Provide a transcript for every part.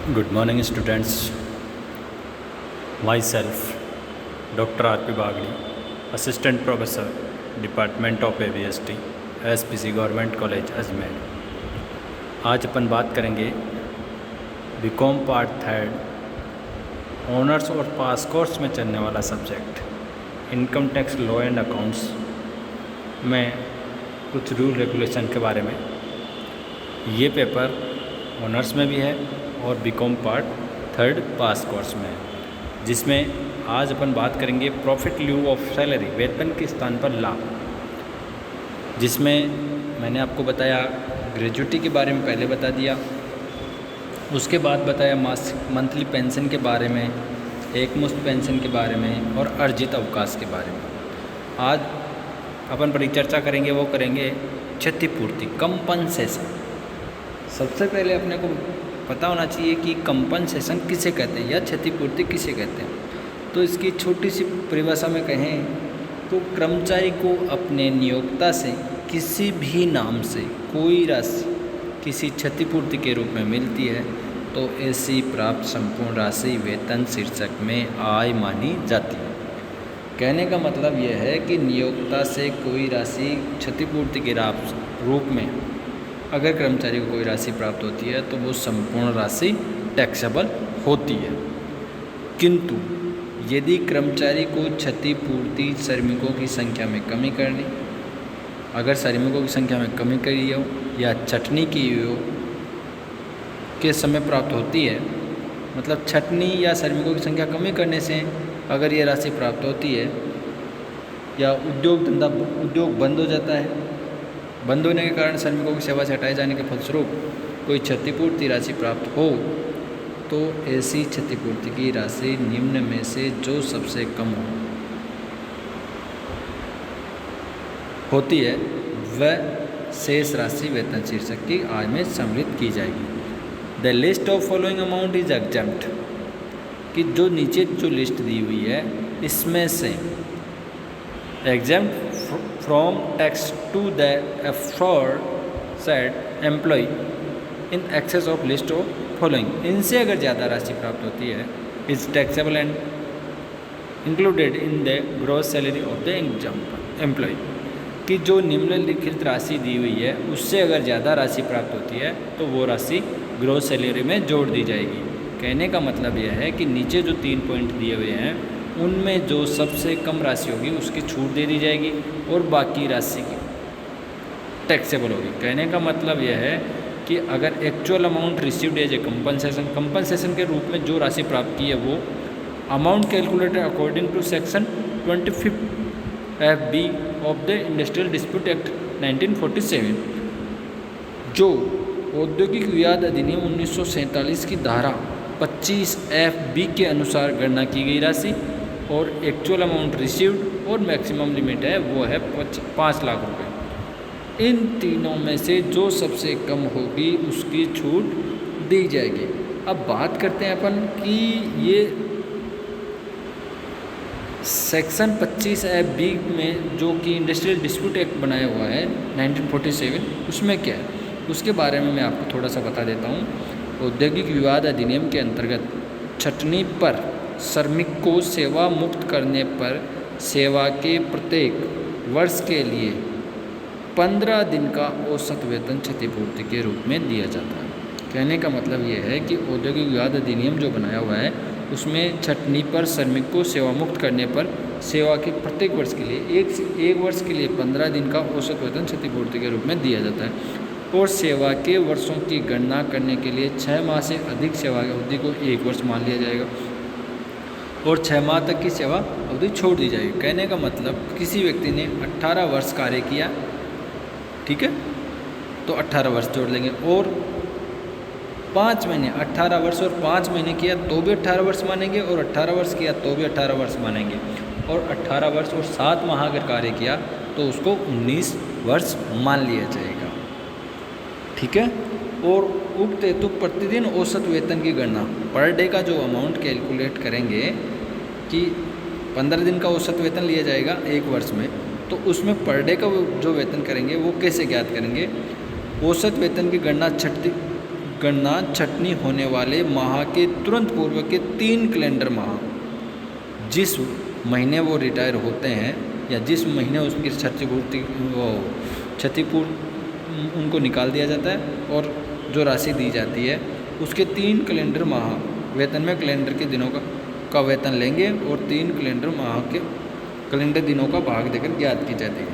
Good morning, students. Myself, Dr. R.P. Bagli, Assistant Professor, Department of AVST, SPC Government College, Ajmer. आज अपन बात करेंगे BCom part third honours और पास course में चलने वाला subject income tax law and accounts में कुछ रूल रेगुलेशन के बारे में। ये पेपर ऑनर्स में भी है और BCom part third pass course में है, जिसमें आज अपन बात करेंगे प्रॉफिट लीव ऑफ सैलरी, वेतन के स्थान पर लाभ, जिसमें मैंने आपको बताया ग्रेजुटी के बारे में पहले बता दिया, उसके बाद बताया मासिक मंथली पेंशन के बारे में, एकमुश्त पेंशन के बारे में और अर्जित अवकाश के बारे में। आज अपन परिचर्चा करेंगे, वो करेंगे क्षतिपूर्ति, कंपनसेशन। सबसे पहले अपने को पता होना चाहिए कि कंपनसेशन किसे कहते हैं या क्षतिपूर्ति किसे कहते हैं। तो इसकी छोटी सी परिभाषा में कहें तो कर्मचारी को अपने नियोक्ता से किसी भी नाम से कोई राशि किसी क्षतिपूर्ति के रूप में मिलती है तो ऐसी प्राप्त संपूर्ण राशि वेतन शीर्षक में आय मानी जाती है। कहने का मतलब यह है कि नियोक्ता से कोई राशि क्षतिपूर्ति के रूप में अगर कर्मचारी को कोई राशि प्राप्त होती है तो वो संपूर्ण राशि टैक्सेबल होती है। किंतु यदि कर्मचारी को क्षतिपूर्ति श्रमिकों की संख्या में कमी करनी, अगर श्रमिकों की संख्या में कमी करी हो या छटनी की हो के समय प्राप्त होती है, मतलब छटनी या श्रमिकों की संख्या कमी करने से अगर ये राशि प्राप्त होती है या उद्योग बंद हो जाता है, बंद होने के कारण श्रमिकों की सेवा से हटाए जाने के फलस्वरूप कोई क्षतिपूर्ति राशि प्राप्त हो तो ऐसी क्षतिपूर्ति की राशि निम्न में से जो सबसे कम होती है वह शेष राशि वेतन शीर्षक की आय में सम्मिलित की जाएगी। The list of following amount is exempt, कि जो नीचे जो लिस्ट दी हुई है इसमें से exempt from tax to the aforesaid employee in excess of list of following, इनसे अगर ज़्यादा राशि प्राप्त होती है is taxable and included in the gross salary of the employee, कि जो निम्नलिखित राशि दी हुई है उससे अगर ज़्यादा राशि प्राप्त होती है तो वो राशि ग्रोस सैलरी में जोड़ दी जाएगी। कहने का मतलब यह है कि नीचे जो 3 पॉइंट दिए हुए हैं उनमें जो सबसे कम राशि होगी उसकी छूट दे दी जाएगी और बाकी राशि की टैक्सेबल होगी। कहने का मतलब यह है कि अगर actual amount received as a compensation के रूप में जो राशि प्राप्त की है वो amount calculated according to section 25 FB of the industrial dispute act 1947, जो औद्योगिक विवाद अधिनियम 1947 की धारा 25 FB के अनुसार गणना की गई राशि और एक्चुअल अमाउंट रिसीव्ड और मैक्सिमम लिमिट है वो है 5 लाख रुपए। इन तीनों में से जो सबसे कम होगी उसकी छूट दी जाएगी। अब बात करते हैं अपन कि ये सेक्शन 25 FB में जो कि इंडस्ट्रियल डिस्प्यूट एक्ट बनाया हुआ है 1947, उसमें क्या है उसके बारे में मैं आपको थोड़ा सा बता देता हूँ। औद्योगिक विवाद अधिनियम के अंतर्गत छटनी पर श्रमिक को सेवा मुक्त करने पर सेवा के प्रत्येक वर्ष के लिए 15 दिन का औसत वेतन क्षतिपूर्ति के रूप में दिया जाता है। कहने का मतलब यह है कि औद्योगिक विवाद अधिनियम जो बनाया हुआ है उसमें छटनी पर श्रमिक को सेवा मुक्त करने पर सेवा के प्रत्येक वर्ष के लिए एक वर्ष के लिए 15 दिन का औसत वेतन क्षतिपूर्ति के रूप में दिया जाता है और सेवा के वर्षों की गणना करने के लिए 6 माह से अधिक सेवा अवधि को 1 वर्ष मान लिया जाएगा और 6 माह तक की सेवा अवधि छोड़ दी जाएगी। कहने का मतलब किसी व्यक्ति ने 18 वर्ष कार्य किया, ठीक है, तो 18 वर्ष जोड़ लेंगे और 5 महीने 18 वर्ष और 5 महीने किया तो भी 18 वर्ष मानेंगे और 18 वर्ष किया तो भी 18 वर्ष मानेंगे और 18 वर्ष और 7 माह अगर कार्य किया तो उसको 19 वर्ष मान लिया जाएगा, ठीक है। और उक्त हेतु प्रतिदिन औसत वेतन की गणना पर डे का जो अमाउंट कैलकुलेट करेंगे कि 15 दिन का औसत वेतन लिया जाएगा 1 वर्ष में, तो उसमें पर डे का जो वेतन करेंगे वो कैसे ज्ञात करेंगे। औसत वेतन की गणना गणना छटनी होने वाले माह के तुरंत पूर्व के 3 कैलेंडर माह, जिस महीने वो रिटायर होते हैं या जिस महीने उसकी क्षतिपूर्ति उनको निकाल दिया जाता है और जो राशि दी जाती है उसके 3 कैलेंडर माह वेतन में कैलेंडर के दिनों का वेतन लेंगे और 3 कैलेंडर माह के कैलेंडर दिनों का भाग देकर ज्ञात की जाती है।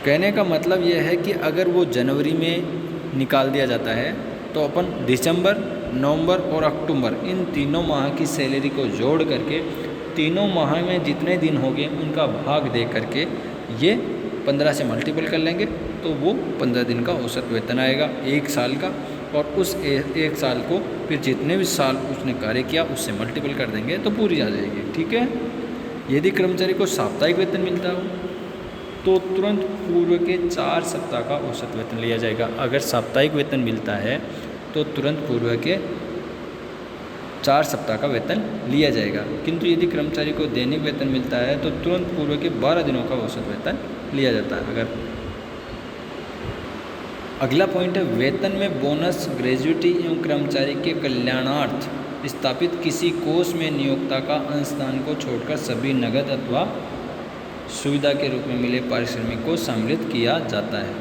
कहने का मतलब यह है कि अगर वो जनवरी में निकाल दिया जाता है तो अपन दिसंबर, नवंबर और अक्टूबर इन तीनों माह की सैलरी को जोड़ करके तीनों माह में जितने दिन हो गए उनका भाग दे करके ये 15 से मल्टीपल कर लेंगे तो वो 15 दिन का औसत वेतन आएगा 1 साल का, और उस 1 साल को फिर जितने भी साल उसने कार्य किया उससे मल्टीपल कर देंगे तो पूरी आ जाएगी। ठीक है। यदि कर्मचारी को साप्ताहिक वेतन मिलता हो तो तुरंत पूर्व के 4 सप्ताह का औसत वेतन लिया जाएगा। अगर साप्ताहिक वेतन मिलता है तो तुरंत पूर्व के 4 सप्ताह का वेतन लिया जाएगा, किंतु यदि कर्मचारी को दैनिक वेतन मिलता है तो तुरंत पूर्व के 12 दिनों का औसत वेतन लिया जाता है। अगर अगला पॉइंट है वेतन में बोनस, ग्रेजुटी एवं कर्मचारी के कल्याणार्थ स्थापित किसी कोष में नियोक्ता का अंशदान को छोड़कर सभी नगद अथवा सुविधा के रूप में मिले पारिश्रमिक को सम्मिलित किया जाता है।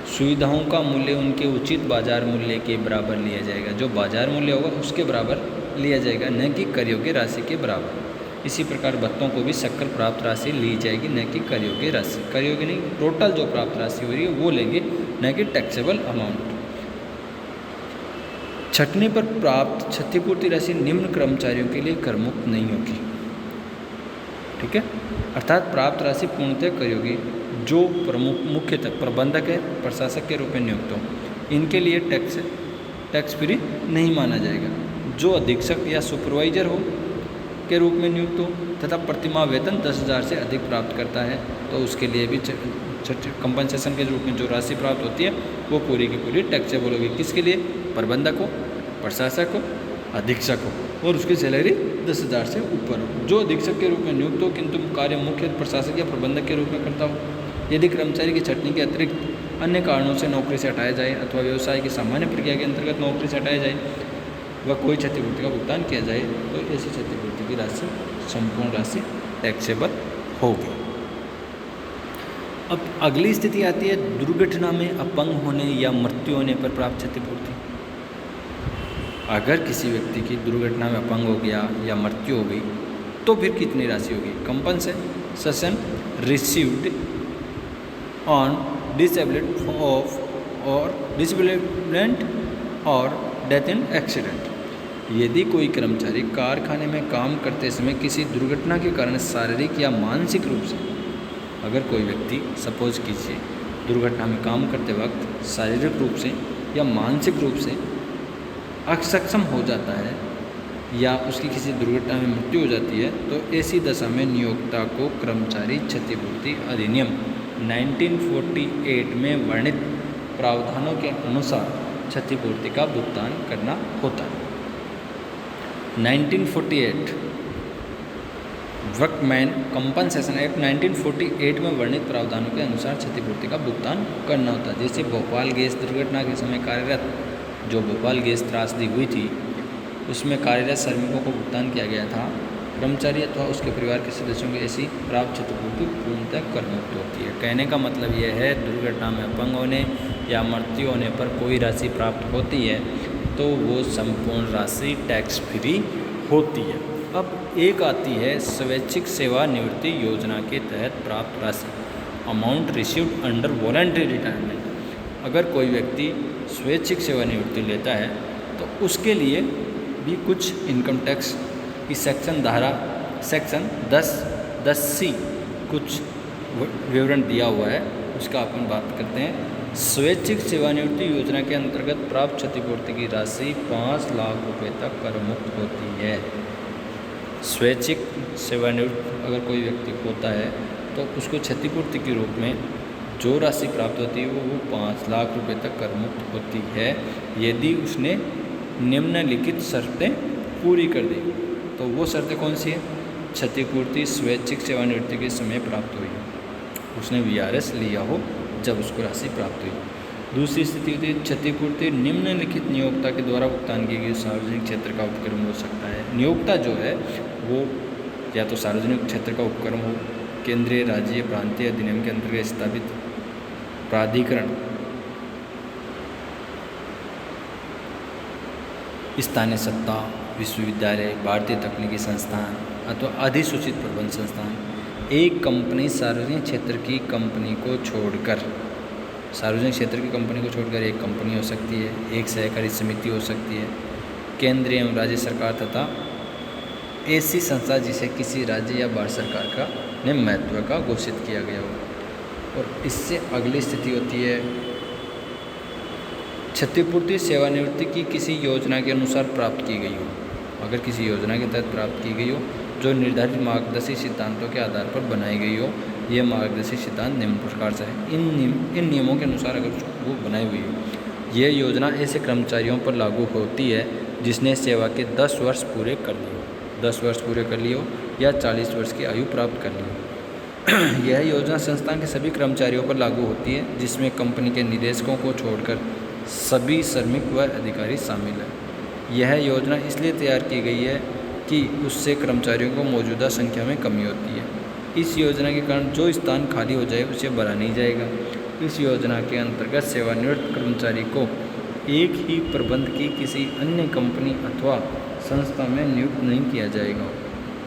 सुविधाओं का मूल्य उनके उचित बाजार मूल्य के बराबर लिया जाएगा, जो बाजार मूल्य होगा उसके बराबर लिया जाएगा, न कि कर योग्य राशि के बराबर। इसी प्रकार भत्तों को भी सकल प्राप्त राशि ली जाएगी, न कि कर योग्य राशि। कर योग्य नहीं, टोटल जो प्राप्त राशि हो रही है वो लेंगे, न कि टैक्सेबल अमाउंट। छटने पर प्राप्त क्षतिपूर्ति राशि निम्न कर्मचारियों के लिए करमुक्त नहीं होगी। ठीक है। अर्थात प्राप्त राशि पूर्णतः कर योग्य जो मुख्यतः प्रबंधक है, प्रशासक के रूप में नियुक्त हो, इनके लिए टैक्स फ्री नहीं माना जाएगा। जो अधीक्षक या सुपरवाइजर हो के रूप में नियुक्त हो तथा प्रतिमाह वेतन 10,000 से अधिक प्राप्त करता है तो उसके लिए भी कंपनसेशन के रूप में जो राशि प्राप्त होती है वो पूरी की पूरी टैक्सेबल होगी। किसके लिए? प्रबंधक हो, प्रशासक हो, अधीक्षक हो, और उसकी सैलरी 10,000 से ऊपर हो। जो अधीक्षक के रूप में नियुक्त हो किंतु कार्य मुख्य प्रशासक या प्रबंधक के रूप में करता हो। यदि कर्मचारी की छटनी के अतिरिक्त अन्य कारणों से नौकरी से हटाया जाए अथवा व्यवसाय की सामान्य प्रक्रिया के अंतर्गत नौकरी से हटाया जाए व कोई क्षतिपूर्ति का भुगतान किया जाए तो ऐसी क्षतिपूर्ति की राशि संपूर्ण राशि टैक्सेबल होगी। अब अगली स्थिति आती है दुर्घटना में अपंग होने या मृत्यु होने पर प्राप्त क्षतिपूर्ति। अगर किसी व्यक्ति की दुर्घटना में अपंग हो गया या मृत्यु हो गई तो फिर कितनी राशि होगी? Compensation received on disabled of और डिसेबल्ड और डेथ इन एक्सीडेंट। यदि कोई कर्मचारी कारखाने में काम करते समय किसी दुर्घटना के कारण शारीरिक या मानसिक रूप से, अगर कोई व्यक्ति सपोज कीजिए दुर्घटना में काम करते वक्त शारीरिक रूप से या मानसिक रूप से अक्षम हो जाता है या उसकी किसी दुर्घटना में मृत्यु हो जाती है तो ऐसी दशा में नियोक्ता को कर्मचारी क्षतिपूर्ति अधिनियम 1948 में वर्णित प्रावधानों के अनुसार क्षतिपूर्ति का भुगतान करना होता है। 1948 वर्कमैन कंपनसेशन एक्ट 1948 में वर्णित प्रावधानों के अनुसार क्षतिपूर्ति का भुगतान करना होता है। जैसे भोपाल गैस दुर्घटना के समय कार्यरत जो भोपाल गैस त्रासदी हुई थी उसमें कार्यरत श्रमिकों को भुगतान किया गया था। कर्मचारी अथवा उसके परिवार के सदस्यों की ऐसी प्राप्त क्षतिपूर्ति पूर्णतः करमुक्त होती है। कहने का मतलब यह है दुर्घटना में अपंग होने या मृत्यु होने पर कोई राशि प्राप्त होती है तो वो संपूर्ण राशि टैक्स फ्री होती है। अब एक आती है स्वैच्छिक सेवानिवृत्ति योजना के तहत प्राप्त राशि, amount received under voluntary retirement. अगर कोई व्यक्ति स्वैच्छिक सेवानिवृत्ति लेता है तो उसके लिए भी कुछ इनकम टैक्स की सेक्शन 10(10)(c) कुछ विवरण दिया हुआ है, उसका अपन बात करते हैं। स्वैच्छिक सेवानिवृत्ति योजना के अंतर्गत प्राप्त क्षतिपूर्ति की राशि 5 लाख रुपए तक कर मुक्त होती है। स्वैच्छिक सेवानिवृत्त अगर कोई व्यक्ति होता है तो उसको क्षतिपूर्ति के रूप में जो राशि प्राप्त होती है वो 5 लाख रुपए तक कर मुक्त होती है यदि उसने निम्नलिखित शर्तें पूरी कर दी। तो वो शर्तें कौन सी है? क्षतिपूर्ति स्वैच्छिक सेवानिवृत्ति के समय प्राप्त हुई, उसने VRS लिया हो जब उसको राशि प्राप्त हुई। दूसरी स्थिति होती है क्षतिपूर्ति निम्नलिखित नियोक्ता के द्वारा भुगतान की गई सार्वजनिक क्षेत्र का उपक्रम हो सकता है। नियोक्ता जो है वो या तो सार्वजनिक क्षेत्र का उपक्रम हो, केंद्रीय, राज्य, प्रांतीय अधिनियम के अंतर्गत स्थापित प्राधिकरण, स्थानीय सत्ता, विश्वविद्यालय, भारतीय तकनीकी संस्थान अथवा अधिसूचित प्रबंध संस्थान। एक कंपनी सार्वजनिक क्षेत्र की कंपनी को छोड़कर, सार्वजनिक क्षेत्र की कंपनी को छोड़कर एक कंपनी हो सकती है, एक सहकारी समिति हो सकती है, केंद्रीय एवं राज्य सरकार तथा ऐसी संस्था जिसे किसी राज्य या भारत सरकार का ने महत्व का घोषित किया गया हो। और इससे अगली स्थिति होती है क्षतिपूर्ति सेवानिवृत्ति की किसी योजना के अनुसार प्राप्त की गई हो। अगर किसी योजना के तहत प्राप्त की गई हो जो निर्धारित मार्गदर्शी सिद्धांतों के आधार पर बनाई गई हो। ये मार्गदर्शी सिद्धांत निम्न प्रकार से है, इन नियमों के अनुसार अगर वो बनाई हुई हो। ये योजना ऐसे कर्मचारियों पर लागू होती है जिसने सेवा के 10 वर्ष पूरे कर लिए हो, 10 वर्ष पूरे कर लिए हो या 40 वर्ष की आयु प्राप्त कर ली हो। यह योजना संस्थान के सभी कर्मचारियों पर लागू होती है जिसमें कंपनी के निदेशकों को छोड़कर सभी श्रमिक व अधिकारी शामिल हैं। यह योजना इसलिए तैयार की गई है कि उससे कर्मचारियों को मौजूदा संख्या में कमी होती है। इस योजना के कारण जो स्थान खाली हो जाए उसे भरा नहीं जाएगा। इस योजना के अंतर्गत सेवानिवृत्त कर्मचारी को एक ही प्रबंध की किसी अन्य कंपनी अथवा संस्था में नियुक्त नहीं किया जाएगा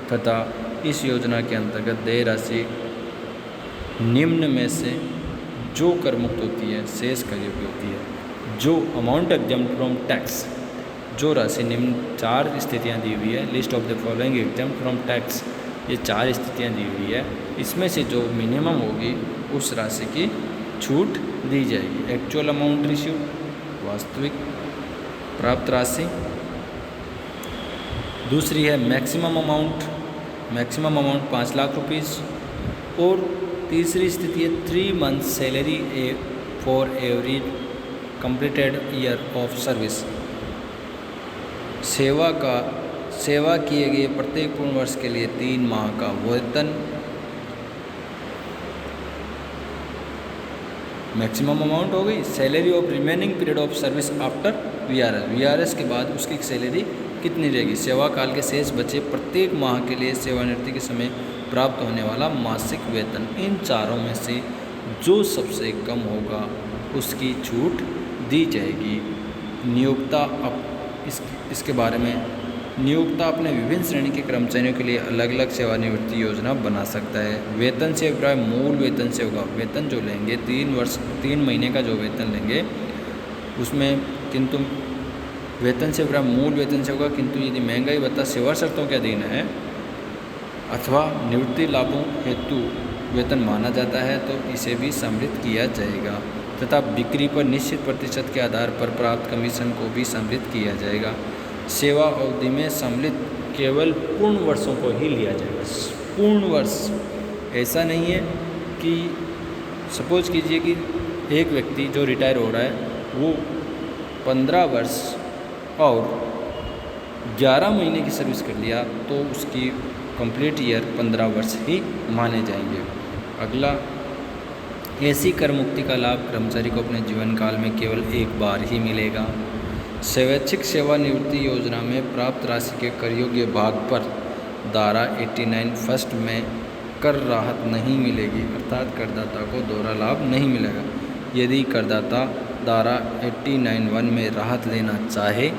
तथा इस योजना के अंतर्गत देय राशि निम्न में से जो कर मुक्त होती है शेष कर योग्य होती है। जो अमाउंट एग्जम्प्ट फ्रॉम टैक्स, जो राशि निम्न 4 स्थितियाँ दी हुई है, list of the following exempt from tax, ये 4 स्थितियाँ दी हुई है, इसमें से जो मिनिमम होगी उस राशि की छूट दी जाएगी। एक्चुअल अमाउंट रिसीव, वास्तविक प्राप्त राशि। दूसरी है मैक्सिमम अमाउंट 5 लाख रुपीज़। और तीसरी स्थिति है 3 month salary for every completed year of service, सेवा किए गए प्रत्येक पूर्ण वर्ष के लिए 3 माह का वेतन। मैक्सिमम अमाउंट हो गई, salary of remaining period of service after VRS के बाद उसकी सैलरी कितनी रहेगी, सेवा काल के शेष बचे प्रत्येक माह के लिए सेवानिवृत्ति के समय प्राप्त होने वाला मासिक वेतन। इन चारों में से जो सबसे कम होगा उसकी छूट दी जाएगी। नियोक्ता इसके बारे में नियोक्ता अपने विभिन्न श्रेणी के कर्मचारियों के लिए अलग अलग सेवानिवृत्ति योजना बना सकता है। वेतन से अभिप्राय मूल वेतन से होगा। वेतन जो लेंगे 3 महीने का जो वेतन लेंगे उसमें किंतु वेतन से अभिप्राय मूल वेतन से होगा, किंतु यदि महंगाई भत्ता सेवा शर्तों के अधीन है अथवा निवृत्ति लाभों हेतु वेतन माना जाता है तो इसे भी सम्मिलित किया जाएगा तथा बिक्री पर निश्चित प्रतिशत के आधार पर प्राप्त कमीशन को भी सम्मिलित किया जाएगा। सेवा अवधि में सम्मिलित केवल पूर्ण वर्षों को ही लिया जाएगा। पूर्ण वर्ष, ऐसा नहीं है कि सपोज कीजिए कि एक व्यक्ति जो रिटायर हो रहा है वो 15 वर्ष और 11 महीने की सर्विस कर लिया तो उसकी कंप्लीट ईयर 15 वर्ष ही माने जाएंगे। अगला, ऐसी कर मुक्ति का लाभ कर्मचारी को अपने जीवन काल में केवल एक बार ही मिलेगा। स्वैच्छिक सेवानिवृत्ति योजना में प्राप्त राशि के कर योग्य भाग पर धारा 89 फर्स्ट में कर राहत नहीं मिलेगी, अर्थात करदाता को दोहरा लाभ नहीं मिलेगा। यदि करदाता धारा 89(1) में राहत लेना चाहे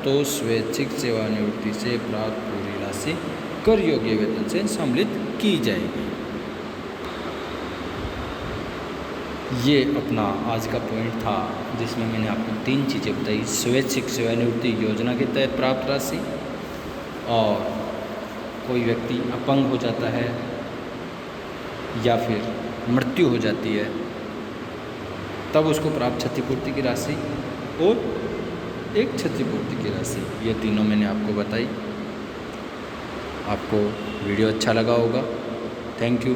तो स्वैच्छिक सेवानिवृत्ति से प्राप्त पूरी राशि कर योग्य वेतन से सम्मिलित की जाएगी। ये अपना आज का पॉइंट था जिसमें मैंने आपको 3 चीज़ें बताई। स्वैच्छिक सेवानिवृत्ति योजना के तहत प्राप्त राशि, और कोई व्यक्ति अपंग हो जाता है या फिर मृत्यु हो जाती है तब उसको प्राप्त क्षतिपूर्ति की राशि, और एक क्षतिपूर्ति की राशि। ये तीनों मैंने आपको बताई। आपको वीडियो अच्छा लगा होगा। Thank you.